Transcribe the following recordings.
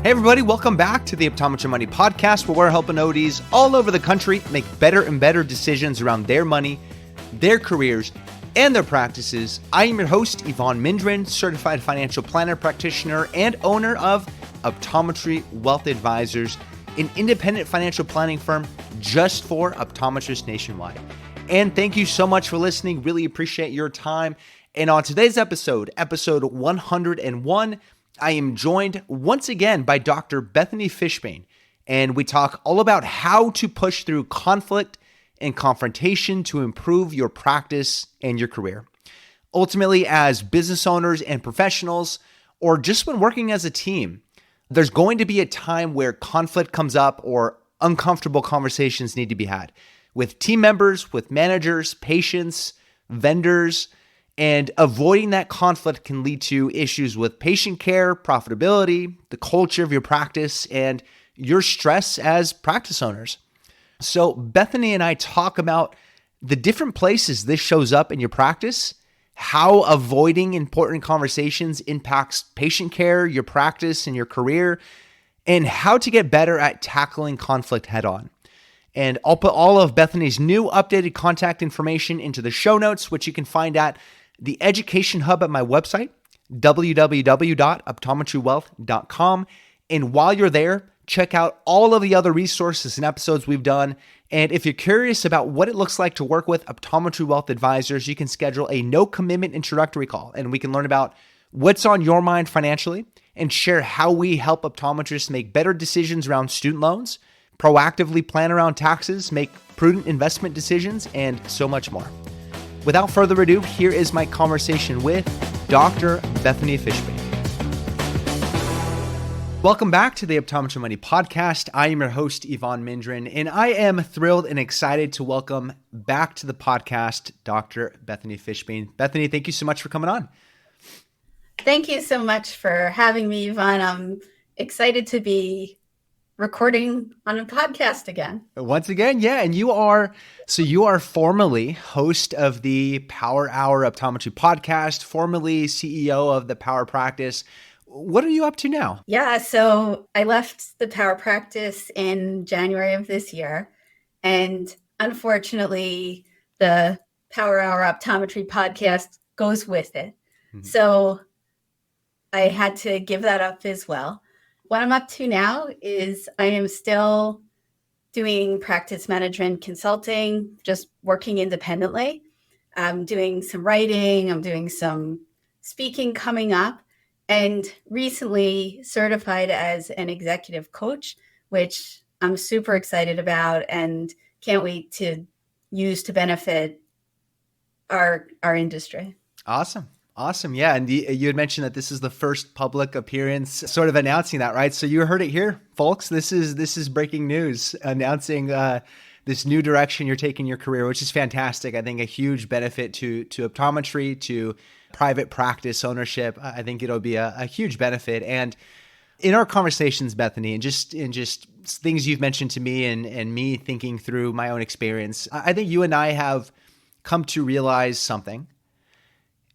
Hey everybody, welcome back to the Optometry Money Podcast, where we're helping ODs all over the country make better and better decisions around their money, their careers, and their practices. I am your host, Evon Mindren, certified financial planner practitioner and owner of Optometry Wealth Advisors, an independent financial planning firm just for optometrists nationwide. And thank you so much for listening. Really appreciate your time. And on today's episode 101, I am joined once again by Dr. Bethany Fishbein, and we talk all about how to push through conflict and confrontation to improve your practice and your career. Ultimately, as business owners and professionals, or just when working as a team, there's going to be a time where conflict comes up or uncomfortable conversations need to be had with team members, with managers, patients, vendors. And avoiding that conflict can lead to issues with patient care, profitability, the culture of your practice, and your stress as practice owners. So Bethany and I talk about the different places this shows up in your practice, how avoiding important conversations impacts patient care, your practice, and your career, and how to get better at tackling conflict head on. And I'll put all of Bethany's new updated contact information into the show notes, which you can find at the Education Hub at my website, www.optometrywealth.com. And while you're there, check out all of the other resources and episodes we've done. And if you're curious about what it looks like to work with Optometry Wealth Advisors, you can schedule a no-commitment introductory call, and we can learn about what's on your mind financially and share how we help optometrists make better decisions around student loans, proactively plan around taxes, make prudent investment decisions, and so much more. Without further ado, here is my conversation with Dr. Bethany Fishbein. Welcome back to the Optometry Money Podcast. I am your host, Evon Mindren, and I am thrilled and excited to welcome back to the podcast Dr. Bethany Fishbein. Bethany, thank you so much for coming on. Thank you so much for having me, Evon. I'm excited to be recording on a podcast again. Once again, yeah. And you are formerly host of the Power Hour Optometry podcast, formerly CEO of the Power Practice. What are you up to now? Yeah, so I left the Power Practice in January of this year. And unfortunately, the Power Hour Optometry podcast goes with it. Mm-hmm. So I had to give that up as well. What I'm up to now is I am still doing practice management consulting, just working independently. I'm doing some writing, I'm doing some speaking coming up, and recently certified as an executive coach, which I'm super excited about and can't wait to use to benefit our industry. Awesome. Yeah. And you had mentioned that this is the first public appearance sort of announcing that, right? So you heard it here, folks. This is breaking news announcing this new direction you're taking your career, which is fantastic. I think a huge benefit to optometry, to private practice ownership. I think it'll be a huge benefit. And in our conversations, Bethany, and just things you've mentioned to me and me thinking through my own experience, I think you and I have come to realize something.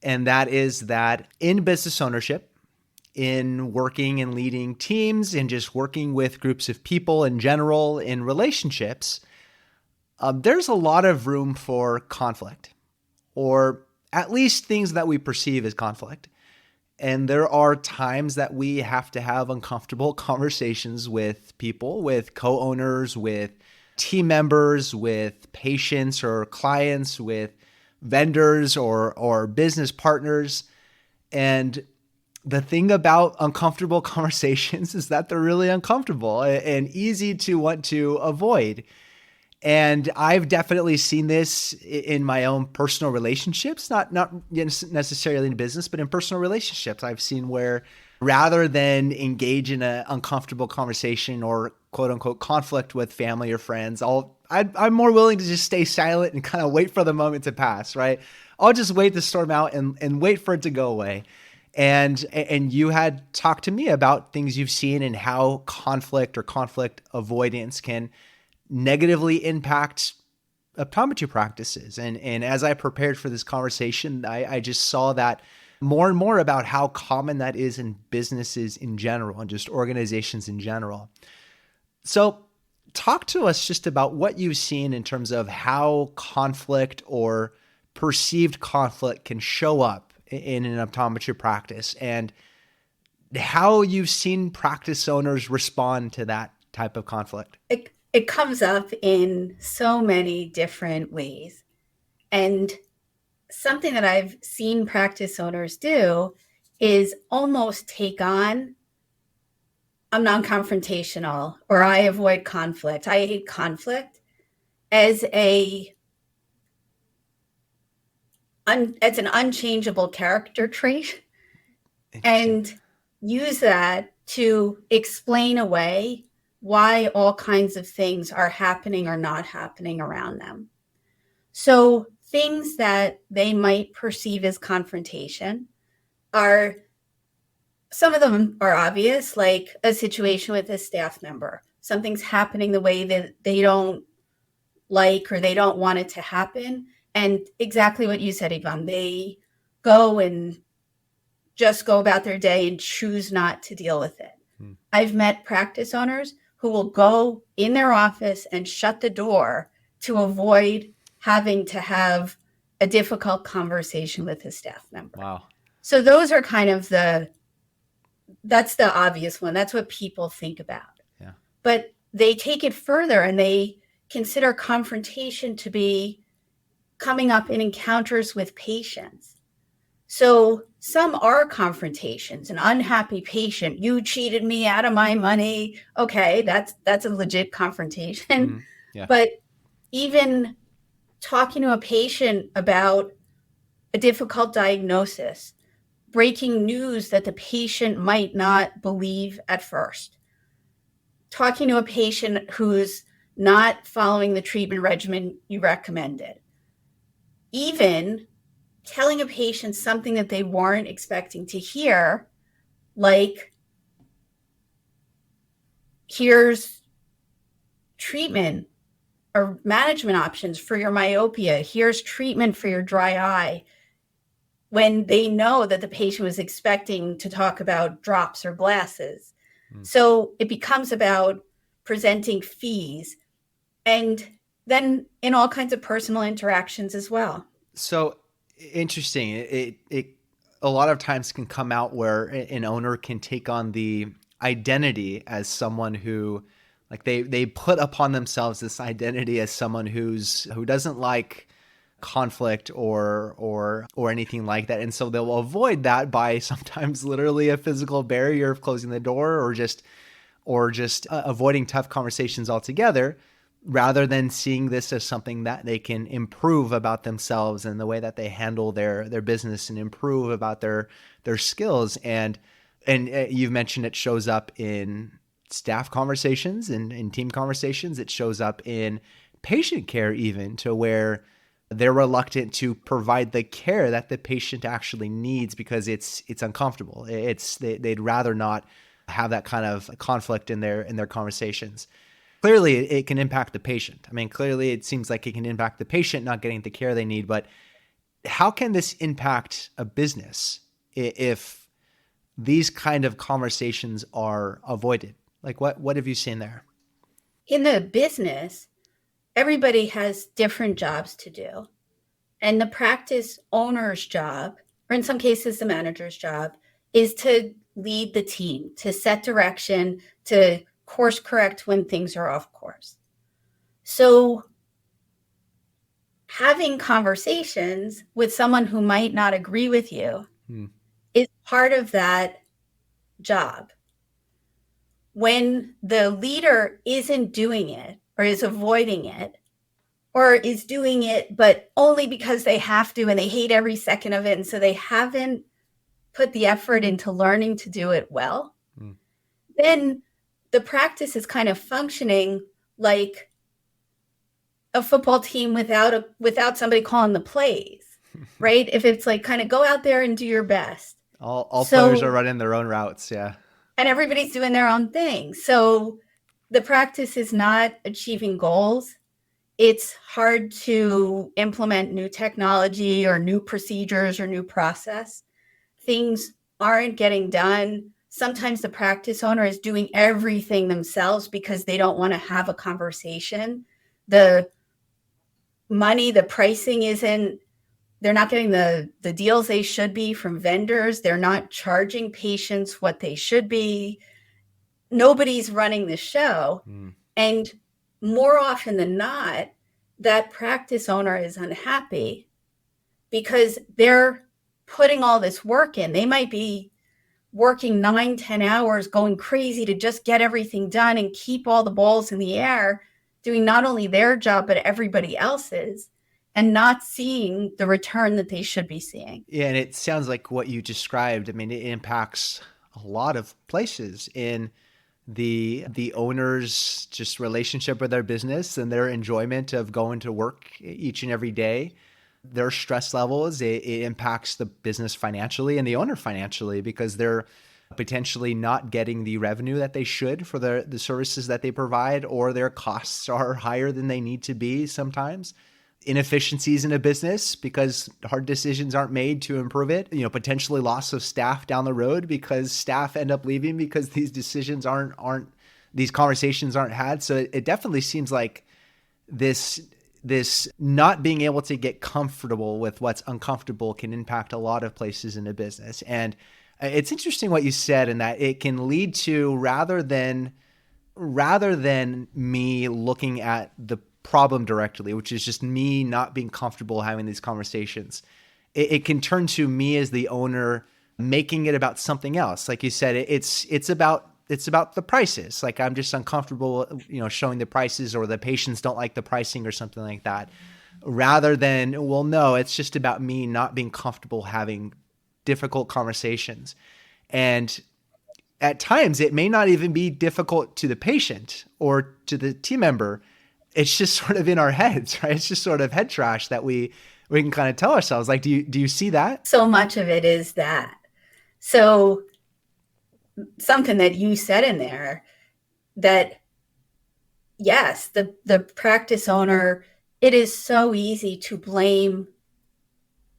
And that is that in business ownership, in working and leading teams, and just working with groups of people in general, in relationships, there's a lot of room for conflict, or at least things that we perceive as conflict. And there are times that we have to have uncomfortable conversations with people, with co-owners, with team members, with patients or clients, with vendors or business partners. And the thing about uncomfortable conversations is that they're really uncomfortable and easy to want to avoid. And I've definitely seen this in my own personal relationships, not necessarily in business, but in personal relationships. I've seen where rather than engage in an uncomfortable conversation or quote unquote conflict with family or friends, I'm more willing to just stay silent and kind of wait for the moment to pass, right? I'll just wait the storm out and wait for it to go away. And you had talked to me about things you've seen and how conflict or conflict avoidance can negatively impact optometry practices. And as I prepared for this conversation, I just saw that more and more about how common that is in businesses in general and just organizations in general. So talk to us just about what you've seen in terms of how conflict or perceived conflict can show up in an optometry practice and how you've seen practice owners respond to that type of conflict. It comes up in so many different ways. And something that I've seen practice owners do is almost take on, I'm non-confrontational, or I avoid conflict. I hate conflict as an unchangeable character trait, and use that to explain away why all kinds of things are happening or not happening around them. So things that they might perceive as confrontation are, some of them are obvious, like a situation with a staff member. Something's happening the way that they don't like or they don't want it to happen. And exactly what you said, Evon, they go and just go about their day and choose not to deal with it. I've met practice owners who will go in their office and shut the door to avoid having to have a difficult conversation with a staff member. Wow. So those are kind of that's the obvious one. That's what people think about. Yeah. But they take it further and they consider confrontation to be coming up in encounters with patients. So some are confrontations. An unhappy patient, you cheated me out of my money. Okay, that's a legit confrontation. Mm-hmm. Yeah. But even talking to a patient about a difficult diagnosis, breaking news that the patient might not believe at first, talking to a patient who's not following the treatment regimen you recommended, even telling a patient something that they weren't expecting to hear, like, here's treatment or management options for your myopia, here's treatment for your dry eye, when they know that the patient was expecting to talk about drops or glasses. So it becomes about presenting fees and then in all kinds of personal interactions as well. So interesting. It a lot of times can come out where an owner can take on the identity as someone who, like, they put upon themselves this identity as someone who doesn't like conflict or anything like that, and so they'll avoid that by sometimes literally a physical barrier of closing the door or just avoiding tough conversations altogether, rather than seeing this as something that they can improve about themselves and the way that they handle their business and improve about their skills. And you've mentioned it shows up in staff conversations and in team conversations. It shows up in patient care, even, to where they're reluctant to provide the care that the patient actually needs because it's uncomfortable. They'd rather not have that kind of conflict in their conversations. Clearly, it can impact the patient. I mean, clearly, it seems like it can impact the patient not getting the care they need. But how can this impact a business if these kind of conversations are avoided? Like, what have you seen there? In the business, everybody has different jobs to do. And the practice owner's job, or in some cases, the manager's job, is to lead the team, to set direction, to course correct when things are off course. So having conversations with someone who might not agree with you is part of that job. When the leader isn't doing it or is avoiding it or is doing it, but only because they have to and they hate every second of it, and so they haven't put the effort into learning to do it well, then the practice is kind of functioning like a football team without somebody calling the plays, right? If it's like, kind of go out there and do your best. All players are running their own routes, yeah. And everybody's doing their own thing. So the practice is not achieving goals. It's hard to implement new technology or new procedures or new process things aren't getting done. Sometimes the practice owner is doing everything themselves because they don't want to have a conversation. The money, the pricing isn't, they're not getting the deals they should be from vendors. They're not charging patients what they should be. Nobody's running the show. And more often than not, that practice owner is unhappy because they're putting all this work in. They might be working 9-10 hours, going crazy to just get everything done and keep all the balls in the air, doing not only their job, but everybody else's, and not seeing the return that they should be seeing. Yeah, and it sounds like what you described, I mean, it impacts a lot of places in the owner's just relationship with their business and their enjoyment of going to work each and every day. Their stress levels, it impacts the business financially and the owner financially because they're potentially not getting the revenue that they should for the services that they provide, or their costs are higher than they need to be sometimes. Inefficiencies in a business because hard decisions aren't made to improve it, potentially loss of staff down the road because staff end up leaving because these decisions these conversations aren't had. So it definitely seems like this not being able to get comfortable with what's uncomfortable can impact a lot of places in a business. And it's interesting what you said in that it can lead to, rather than me looking at the problem directly, which is just me not being comfortable having these conversations, it can turn to me as the owner making it about something else. Like you said, it's about the prices. Like I'm just uncomfortable, showing the prices, or the patients don't like the pricing or something like that, rather than, well, no, it's just about me not being comfortable having difficult conversations. And at times it may not even be difficult to the patient or to the team member. It's just sort of in our heads, right? It's just sort of head trash that we can kind of tell ourselves. Like, do you see that? So much of it is that. So something that you said in there, that yes, the practice owner, it is so easy to blame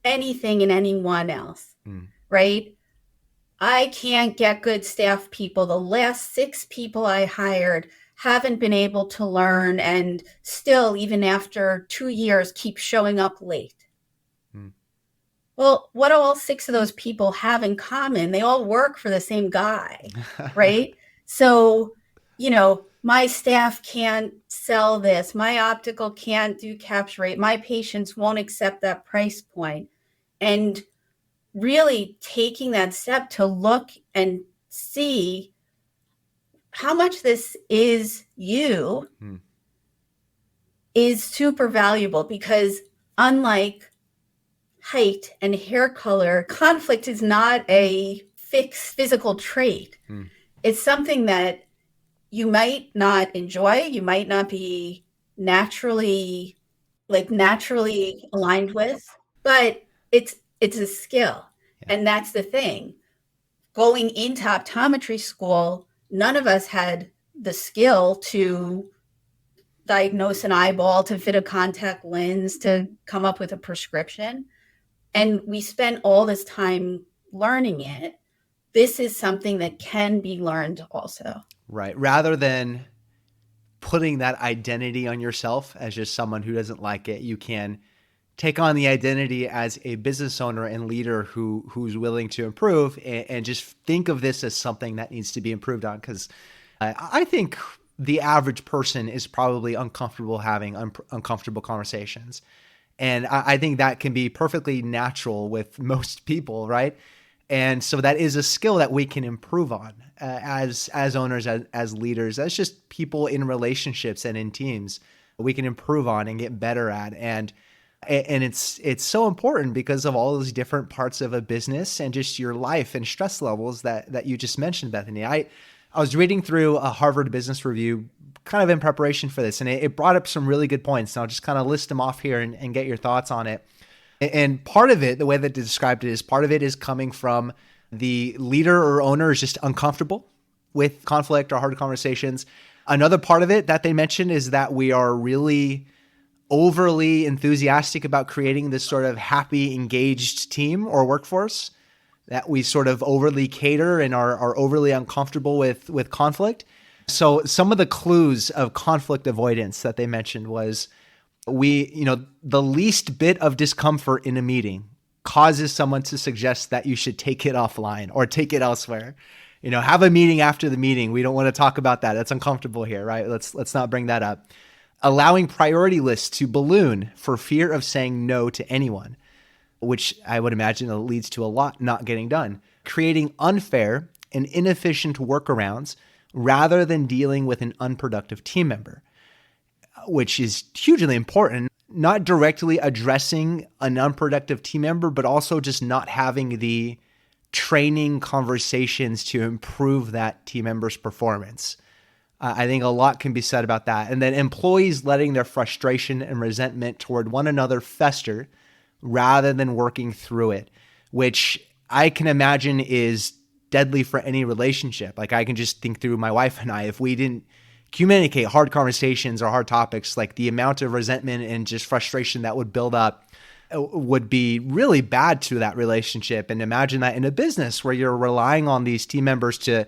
anything and anyone else, right? I can't get good staff people. The last 6 people I hired haven't been able to learn, and still, even after 2 years, keep showing up late. Well, what do all 6 of those people have in common? They all work for the same guy, right? So, my staff can't sell this. My optical can't do capture rate. My patients won't accept that price point. And really taking that step to look and see how much this is you is super valuable, because unlike height and hair color, conflict is not a fixed physical trait. It's something that you might not enjoy. You might not be naturally aligned with, but it's a skill. Yeah. And that's the thing. Going into optometry school, none of us had the skill to diagnose an eyeball, to fit a contact lens, to come up with a prescription. And we spent all this time learning it. This is something that can be learned also. Right. Rather than putting that identity on yourself as just someone who doesn't like it, you can take on the identity as a business owner and leader who's willing to improve, and just think of this as something that needs to be improved on. Because I think the average person is probably uncomfortable having uncomfortable conversations. And I think that can be perfectly natural with most people, right? And so that is a skill that we can improve on as owners, as leaders, as just people in relationships and in teams. We can improve on and get better at. And it's so important because of all those different parts of a business and just your life and stress levels that you just mentioned, Bethany. I was reading through a Harvard Business Review kind of in preparation for this, and it brought up some really good points. And I'll just kind of list them off here and get your thoughts on it. And part of it, the way that they described it, is part of it is coming from the leader or owner is just uncomfortable with conflict or hard conversations. Another part of it that they mentioned is that we are really overly enthusiastic about creating this sort of happy, engaged team or workforce. that we sort of overly cater and are overly uncomfortable with conflict. So some of the clues of conflict avoidance that they mentioned was the least bit of discomfort in a meeting causes someone to suggest that you should take it offline or take it elsewhere. Have a meeting after the meeting. We don't want to talk about that. That's uncomfortable here, right? Let's not bring that up. Allowing priority lists to balloon for fear of saying no to anyone, which I would imagine leads to a lot not getting done. Creating unfair and inefficient workarounds rather than dealing with an unproductive team member, which is hugely important. Not directly addressing an unproductive team member, but also just not having the training conversations to improve that team member's performance. I think a lot can be said about that. And then employees letting their frustration and resentment toward one another fester rather than working through it, which I can imagine is deadly for any relationship. Like I can just think through my wife and I, if we didn't communicate hard conversations or hard topics, like the amount of resentment and just frustration that would build up would be really bad to that relationship. And imagine that in a business where you're relying on these team members to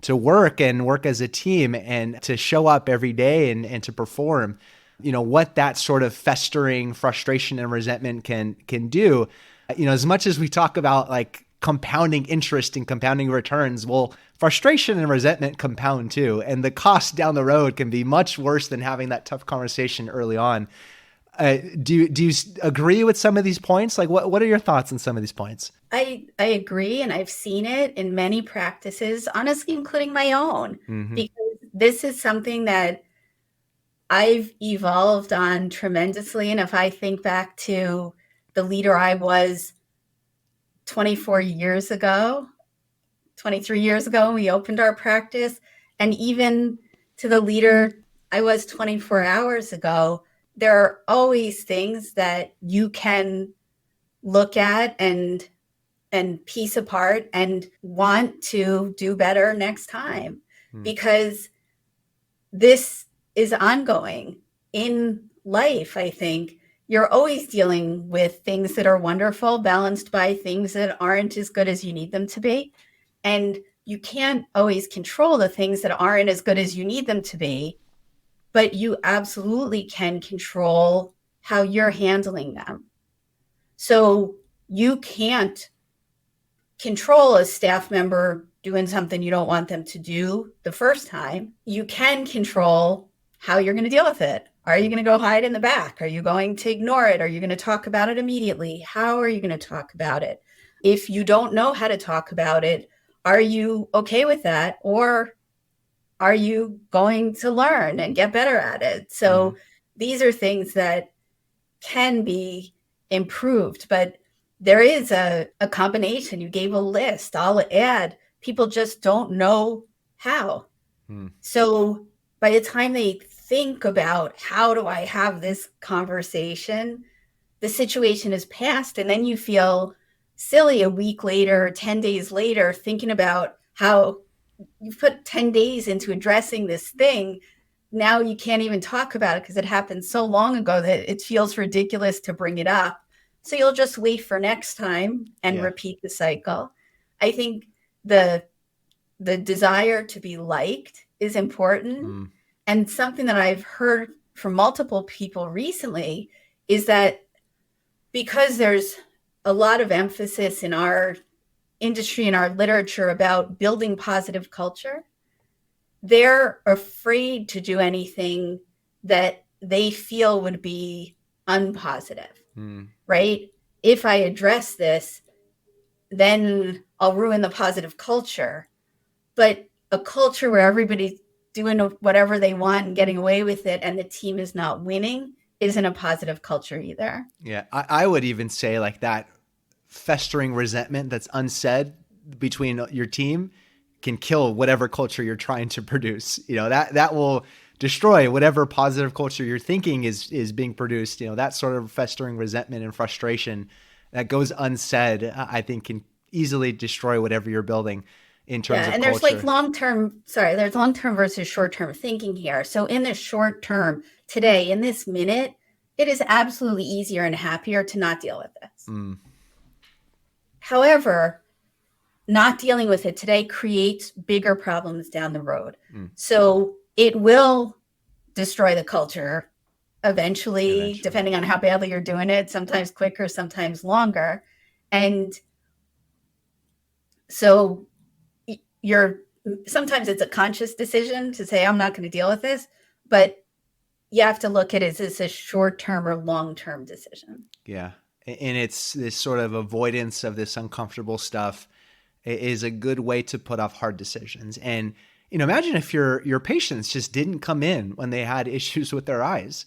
work as a team and to show up every day and to perform, what that sort of festering frustration and resentment can do. As much as we talk about like compounding interest and compounding returns, well, frustration and resentment compound too. And the cost down the road can be much worse than having that tough conversation early on. Do you agree with some of these points? Like what are your thoughts on some of these points? I agree. And I've seen it in many practices, honestly, including my own, because this is something that I've evolved on tremendously. And if I think back to the leader I was 23 years ago, when we opened our practice, and even to the leader I was 24 hours ago, there are always things that you can look at and piece apart and want to do better next time, because this is ongoing in life. I think you're always dealing with things that are wonderful, balanced by things that aren't as good as you need them to be. And you can't always control the things that aren't as good as you need them to be, but you absolutely can control how you're handling them. So you can't control a staff member doing something you don't want them to do the first time. You can control how you're going to deal with it. Are you going to go hide in the back? Are you going to ignore it? Are you going to talk about it immediately? How are you going to talk about it? If you don't know how to talk about it, are you okay with that? Or are you going to learn and get better at it? So these are things that can be improved, but there is a combination. You gave a list. I'll add, people just don't know how. So by the time they think about how do I have this conversation, the situation is passed, and then you feel silly a week later, 10 days later, thinking about how you've put 10 days into addressing this thing. Now you can't even talk about it because it happened so long ago that it feels ridiculous to bring it up. So you'll just wait for next time and repeat the cycle. I think the desire to be liked is important. And something that I've heard from multiple people recently is that because there's a lot of emphasis in our industry and our literature about building positive culture, they're afraid to do anything that they feel would be unpositive, right? If I address this, then I'll ruin the positive culture. But a culture where everybody's doing whatever they want and getting away with it and the team is not winning isn't a positive culture either. Yeah, I would even say like that festering resentment that's unsaid between your team can kill whatever culture you're trying to produce. That will destroy whatever positive culture you're thinking is being produced. That sort of festering resentment and frustration that goes unsaid, I think can easily destroy whatever you're building in terms of and culture. There's long-term versus short-term thinking here. So in the short term, today, in this minute, it is absolutely easier and happier to not deal with this. However, not dealing with it today creates bigger problems down the road. Mm. So it will destroy the culture eventually, depending on how badly you're doing it, sometimes quicker, sometimes longer. And so sometimes it's a conscious decision to say, I'm not going to deal with this, but you have to look at it, is this a short-term or long-term decision? Yeah. And it's this sort of avoidance of this uncomfortable stuff is a good way to put off hard decisions. And, imagine if your patients just didn't come in when they had issues with their eyes.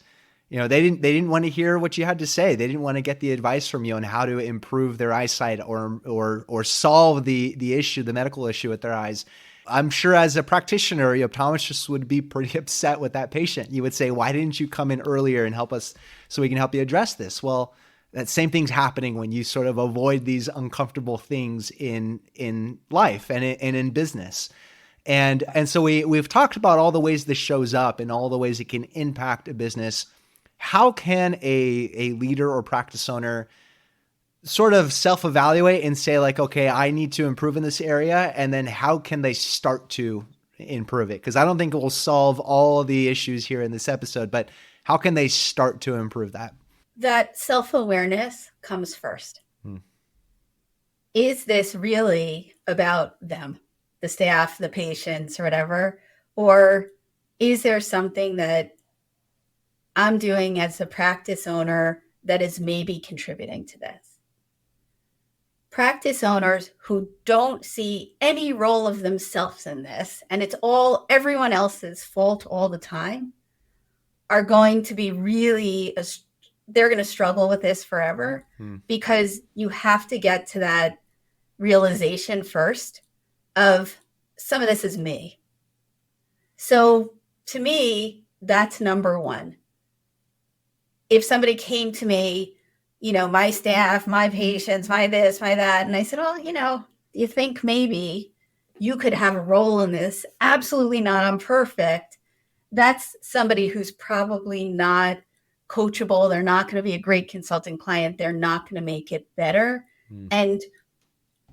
They didn't want to hear what you had to say. They didn't want to get the advice from you on how to improve their eyesight or solve the issue, the medical issue with their eyes. I'm sure as a practitioner, your optometrist would be pretty upset with that patient. You would say, why didn't you come in earlier and help us so we can help you address this? Well, that same thing's happening when you sort of avoid these uncomfortable things in life and in business. And so we've talked about all the ways this shows up and all the ways it can impact a business. How can a leader or practice owner sort of self-evaluate and say like, okay, I need to improve in this area? And then how can they start to improve it? Because I don't think it will solve all of the issues here in this episode, but how can they start to improve that? That self-awareness comes first. Is this really about them, the staff, the patients, or whatever? Or is there something that I'm doing as a practice owner that is maybe contributing to this? Practice owners who don't see any role of themselves in this, and it's all everyone else's fault all the time, are going to be they're going to struggle with this forever because you have to get to that realization first of some of this is me. So to me, that's number one. If somebody came to me, my staff, my patients, my this, my that, and I said, well, do you think maybe you could have a role in this? Absolutely not. I'm perfect. That's somebody who's probably not coachable. They're not going to be a great consulting client. They're not going to make it better. And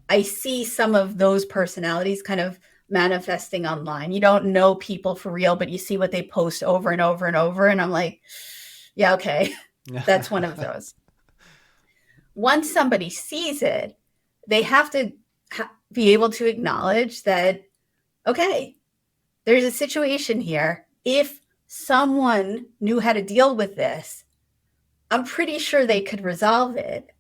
I see some of those personalities kind of manifesting online. You don't know people for real, but you see what they post over and over and over. And I'm like, yeah, okay, that's one of those. Once somebody sees it, they have to be able to acknowledge that, okay, there's a situation here. If someone knew how to deal with this, I'm pretty sure they could resolve it.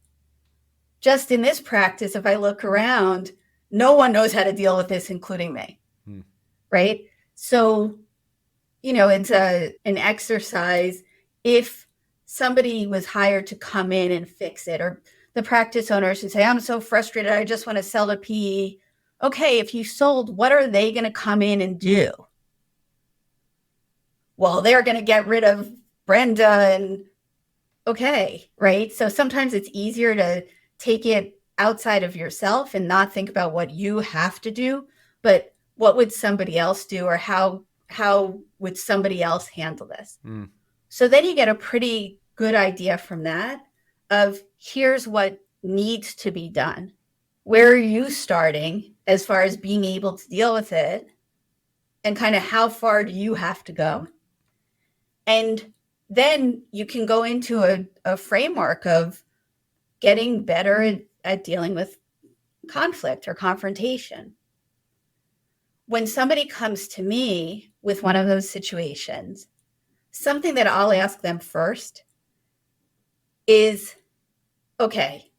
Just in this practice, if I look around, no one knows how to deal with this, including me. Right? So, it's an exercise. If somebody was hired to come in and fix it, or the practice owners who say, I'm so frustrated, I just want to sell to PE. Okay, if you sold, what are they going to come in and do? Well, they're going to get rid of Brenda and okay, right? So sometimes it's easier to take it outside of yourself and not think about what you have to do, but what would somebody else do, or how would somebody else handle this? So then you get a pretty good idea from that of here's what needs to be done. Where are you starting as far as being able to deal with it? And kind of how far do you have to go? And then you can go into a framework of getting better at dealing with conflict or confrontation. When somebody comes to me with one of those situations, something that I'll ask them first is, okay,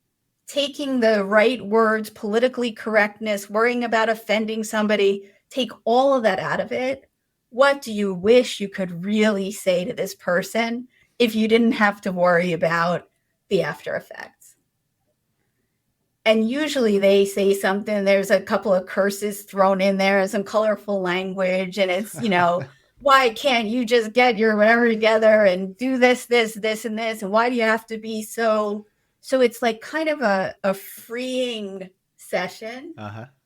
taking the right words, politically correctness, worrying about offending somebody, take all of that out of it. What do you wish you could really say to this person if you didn't have to worry about the after effects? And usually they say something, there's a couple of curses thrown in there, some colorful language, and it's, why can't you just get your whatever together and do this, and this, and why do you have to be so it's like kind of a freeing session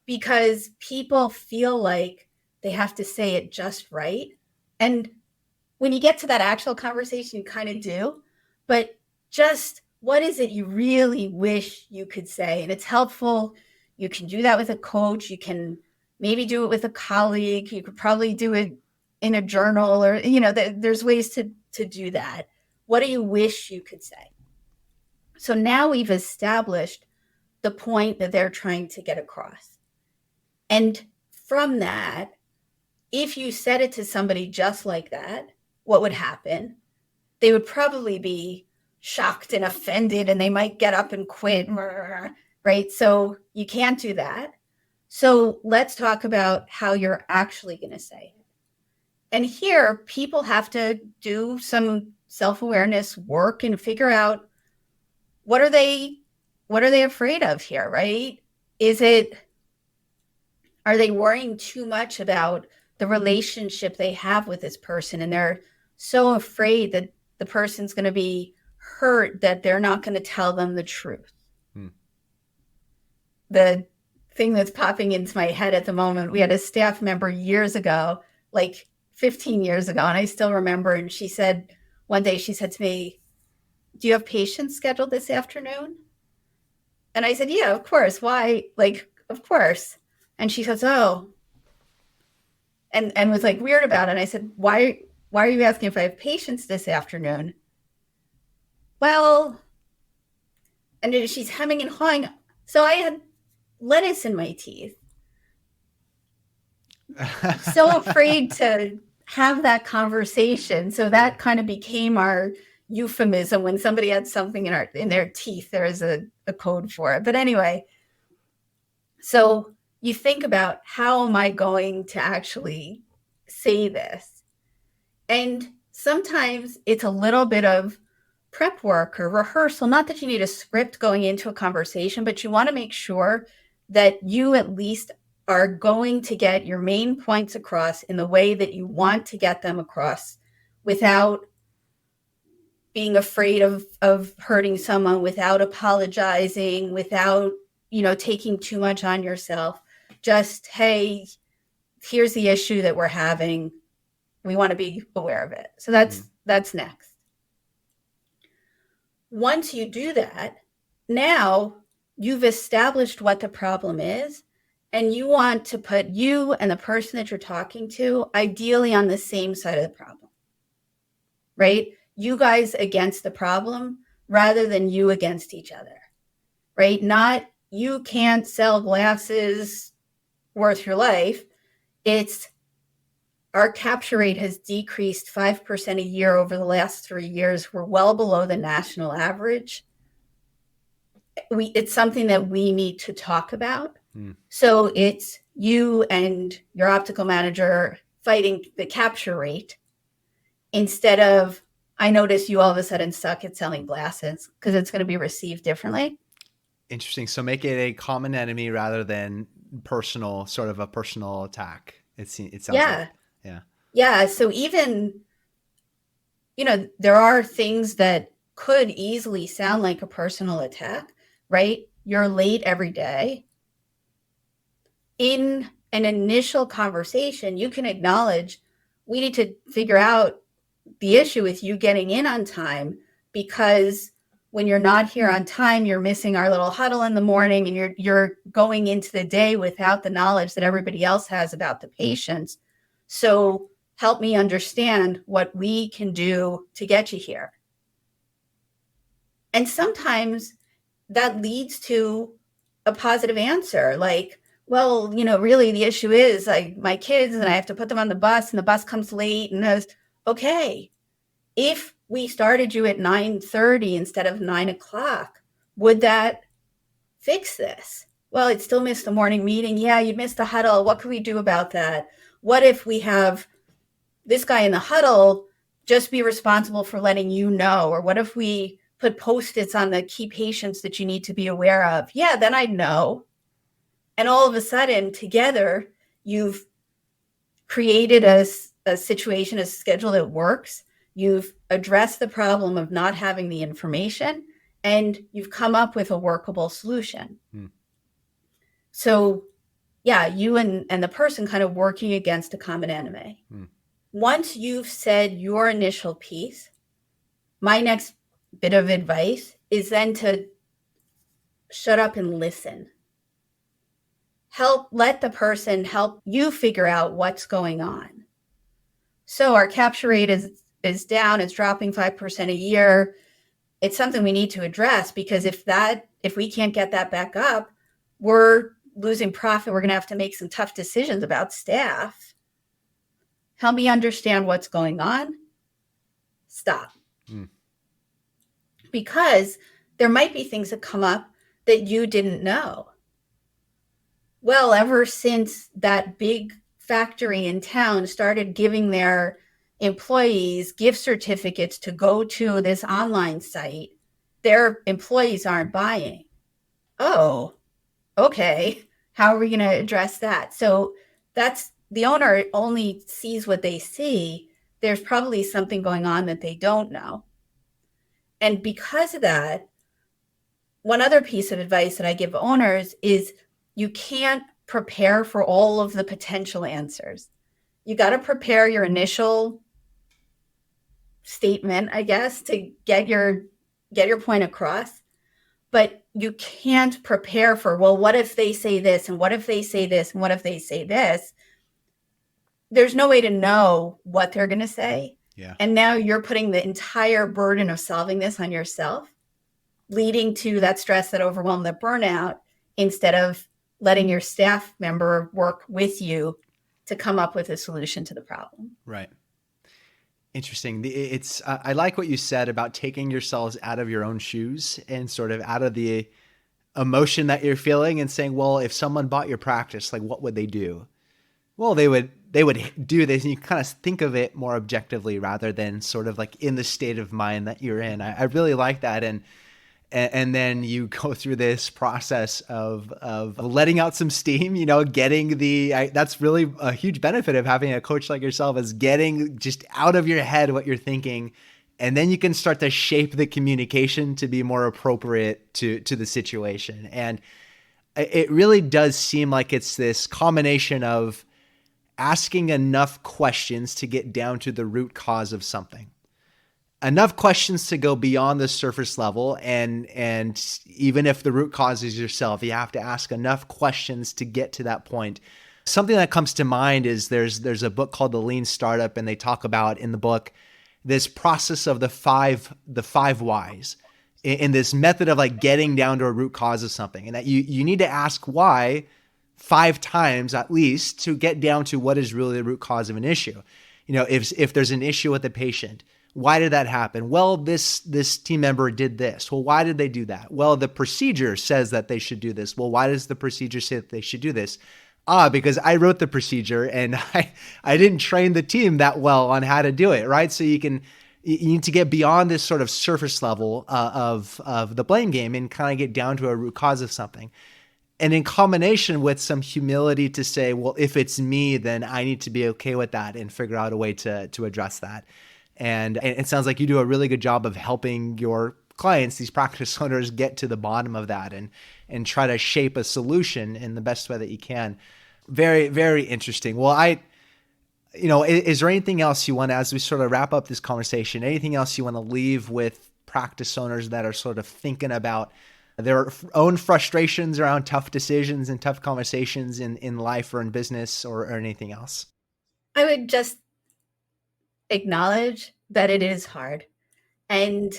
because people feel like they have to say it just right. And when you get to that actual conversation, you kind of do, but just what is it you really wish you could say? And it's helpful, You can do that with a coach. You can maybe do it with a colleague. You could probably do it in a journal, or, there's ways to do that. What do you wish you could say? So now we've established the point that they're trying to get across. And from that, if you said it to somebody just like that, what would happen? They would probably be shocked and offended, and they might get up and quit, right? So you can't do that. So let's talk about how you're actually going to say it. And here, people have to do some self-awareness work and figure out what are they afraid of here, right? Are they worrying too much about the relationship they have with this person, and they're so afraid that the person's going to be hurt that they're not going to tell them the truth? The thing that's popping into my head at the moment, we had a staff member years ago, like 15 years ago, and I still remember, and one day she said to me, "Do you have patients scheduled this afternoon?" And I said, "Yeah, of course. Why?" Like, of course. And she says, "Oh," and was like weird about it. And I said, why are you asking if I have patients this afternoon? Well, and she's hemming and hawing. So I had lettuce in my teeth. So afraid to have that conversation. So that kind of became our euphemism. When somebody had something in their teeth, there is a code for it. But anyway, so you think about, how am I going to actually say this? And sometimes it's a little bit of prep work or rehearsal. Not that you need a script going into a conversation, but you want to make sure that you at least are going to get your main points across in the way that you want to get them across, without being afraid of hurting someone, without apologizing, without, taking too much on yourself. Just, hey, here's the issue that we're having. We want to be aware of it. So that's next. Once you do that, now you've established what the problem is, and you want to put you and the person that you're talking to ideally on the same side of the problem, right? You guys against the problem rather than you against each other, right? Not, you can't sell glasses worth your life. It's, our capture rate has decreased 5% a year over the last 3 years. We're well below the national average. It's something that we need to talk about. So it's you and your optical manager fighting the capture rate, instead of, I notice you all of a sudden suck at selling glasses, because it's going to be received differently. Interesting. So make it a common enemy rather than personal, sort of a personal attack. It sounds like. Yeah. Yeah. So even, there are things that could easily sound like a personal attack, right? You're late every day. In an initial conversation, you can acknowledge, we need to figure out the issue with you getting in on time, because when you're not here on time, you're missing our little huddle in the morning, and you're going into the day without the knowledge that everybody else has about the patients. So help me understand what we can do to get you here. And sometimes that leads to a positive answer, like, well, really the issue is, like, my kids, and I have to put them on the bus, and the bus comes late, and I was, okay, if we started you at 9:30 instead of 9:00, would that fix this? Well, it still missed the morning meeting. Yeah, you'd missed the huddle. What can we do about that? What if we have this guy in the huddle just be responsible for letting you know? Or what if we put Post-its on the key patients that you need to be aware of? Yeah, then I'd know. And all of a sudden, together, you've created a situation, a schedule that works. You've addressed the problem of not having the information, and you've come up with a workable solution. So, yeah, you and the person kind of working against a common enemy. Once you've said your initial piece, my next bit of advice is then to shut up and listen. let the person help you figure out what's going on. So our capture rate is down, it's dropping 5% a year. It's something we need to address, because if we can't get that back up, we're losing profit. We're going to have to make some tough decisions about staff. Help me understand what's going on. Stop. Because there might be things that come up that you didn't know. Well, ever since that big factory in town started giving their employees gift certificates to go to this online site, their employees aren't buying. Oh, okay. How are we going to address that? So that's, the owner only sees what they see. There's probably something going on that they don't know. And because of that, one other piece of advice that I give owners is you can't prepare for all of the potential answers. You got to prepare your initial statement, I guess, to get your point across. But you can't prepare for, well, what if they say this, and what if they say this, and what if they say this? There's no way to know what they're going to say. Yeah. And now you're putting the entire burden of solving this on yourself, leading to that stress, that overwhelm, that burnout, instead of letting your staff member work with you to come up with a solution to the problem. Right. Interesting. It's I like what you said about taking yourselves out of your own shoes and sort of out of the emotion that you're feeling, and saying, well, if someone bought your practice, like, what would they do? Well, they would do this, and you kind of think of it more objectively rather than sort of like in the state of mind that you're in. I really like that. And then you go through this process of letting out some steam, getting that's really a huge benefit of having a coach like yourself, is getting just out of your head what you're thinking. And then you can start to shape the communication to be more appropriate to the situation. And it really does seem like it's this combination of asking enough questions to get down to the root cause of something. Enough questions to go beyond the surface level, and even if the root cause is yourself, you have to ask enough questions to get to that point. Something that comes to mind is there's a book called The Lean Startup, and they talk about in the book this process of the five whys, in this method of like getting down to a root cause of something, and that you need to ask why 5 times at least to get down to what is really the root cause of an issue. If there's an issue with the patient, why did that happen? Well, this team member did this. Well, why did they do that? Well, the procedure says that they should do this. Well, why does the procedure say that they should do this? Because I wrote the procedure and I didn't train the team that well on how to do it, right? So you need to get beyond this sort of surface level of the blame game and kind of get down to a root cause of something. And in combination with some humility to say, well, if it's me, then I need to be okay with that and figure out a way to address that. And it sounds like you do a really good job of helping your clients, these practice owners, get to the bottom of that and try to shape a solution in the best way that you can. Very, very interesting. Well, is there anything else you want to, as we sort of wrap up this conversation, anything else you want to leave with practice owners that are sort of thinking about their own frustrations around tough decisions and tough conversations in life or in business or anything else? I would just acknowledge that it is hard. And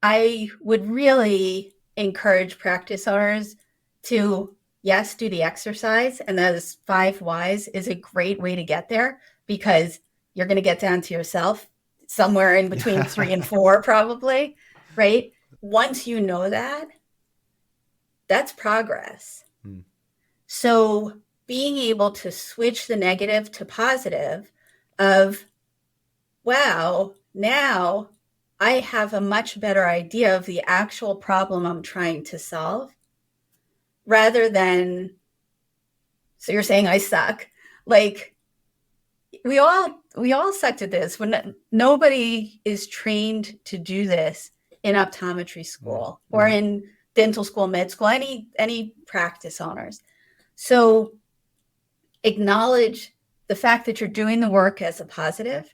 I would really encourage practice owners to, yes, do the exercise. And those 5 whys is a great way to get there, because you're going to get down to yourself somewhere in between 3 and 4, probably, right? Once you know that, that's progress. So being able to switch the negative to positive of, wow, now I have a much better idea of the actual problem I'm trying to solve, rather than, so you're saying I suck. Like, we all sucked at this. When nobody is trained to do this in optometry school or in dental school, med school, any practice owners. So acknowledge the fact that you're doing the work as a positive.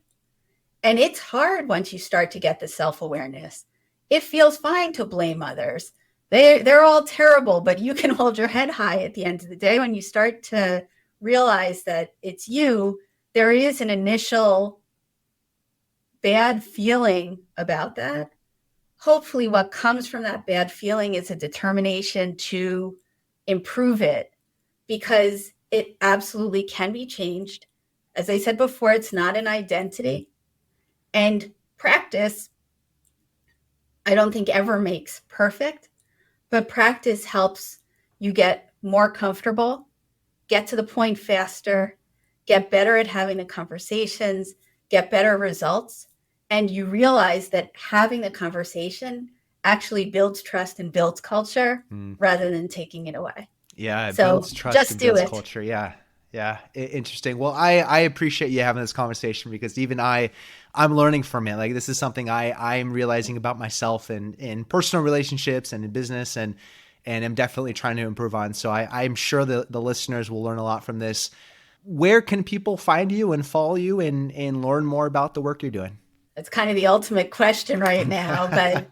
And it's hard once you start to get the self-awareness. It feels fine to blame others. they're all terrible, but you can hold your head high at the end of the day. When you start to realize that it's you, there is an initial bad feeling about that. Hopefully what comes from that bad feeling is a determination to improve it, because it absolutely can be changed. As I said before, it's not an identity. And practice, I don't think ever makes perfect, but practice helps you get more comfortable, get to the point faster, get better at having the conversations, get better results. And you realize that having the conversation actually builds trust and builds culture rather than taking it away. Yeah, it So builds trust just and do builds it. culture. Yeah. Yeah. Interesting. Well, I appreciate you having this conversation, because even I'm learning from it. Like, this is something I'm realizing about myself and in personal relationships and in business, and I'm definitely trying to improve on. So I'm sure the listeners will learn a lot from this. Where can people find you and follow you and learn more about the work you're doing? It's kind of the ultimate question right now, but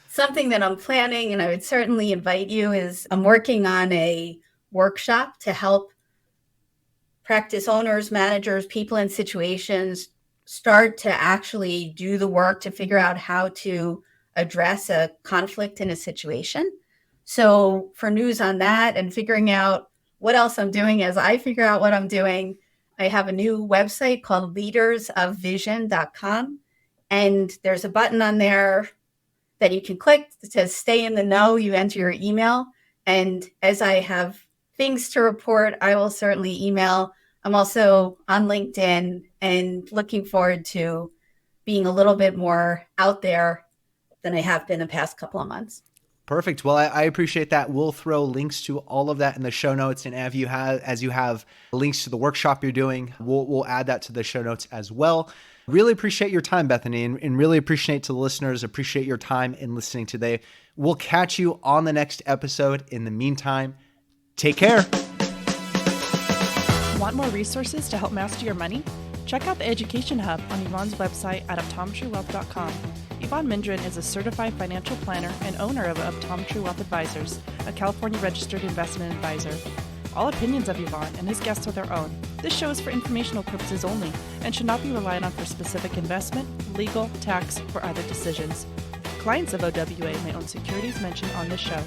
something that I'm planning, and I would certainly invite you, is I'm working on a workshop to help practice owners, managers, people in situations start to actually do the work to figure out how to address a conflict in a situation. So for news on that and figuring out what else I'm doing as I figure out what I'm doing, I have a new website called leadersofvision.com. And there's a button on there that you can click that says stay in the know. You enter your email. And as I have things to report, I will certainly email. I'm also on LinkedIn and looking forward to being a little bit more out there than I have been the past couple of months. Perfect. Well, I appreciate that. We'll throw links to all of that in the show notes. And as you have links to the workshop you're doing, we'll add that to the show notes as well. Really appreciate your time, Bethany, and really appreciate to the listeners, appreciate your time in listening today. We'll catch you on the next episode. In the meantime, take care. Want more resources to help master your money? Check out the Education Hub on Evon's website at optometrywealth.com. Evon Mindren is a certified financial planner and owner of Optometry Wealth Advisors, a California registered investment advisor. All opinions of Evon and his guests are their own. This show is for informational purposes only and should not be relied on for specific investment, legal, tax, or other decisions. Clients of OWA may own securities mentioned on this show.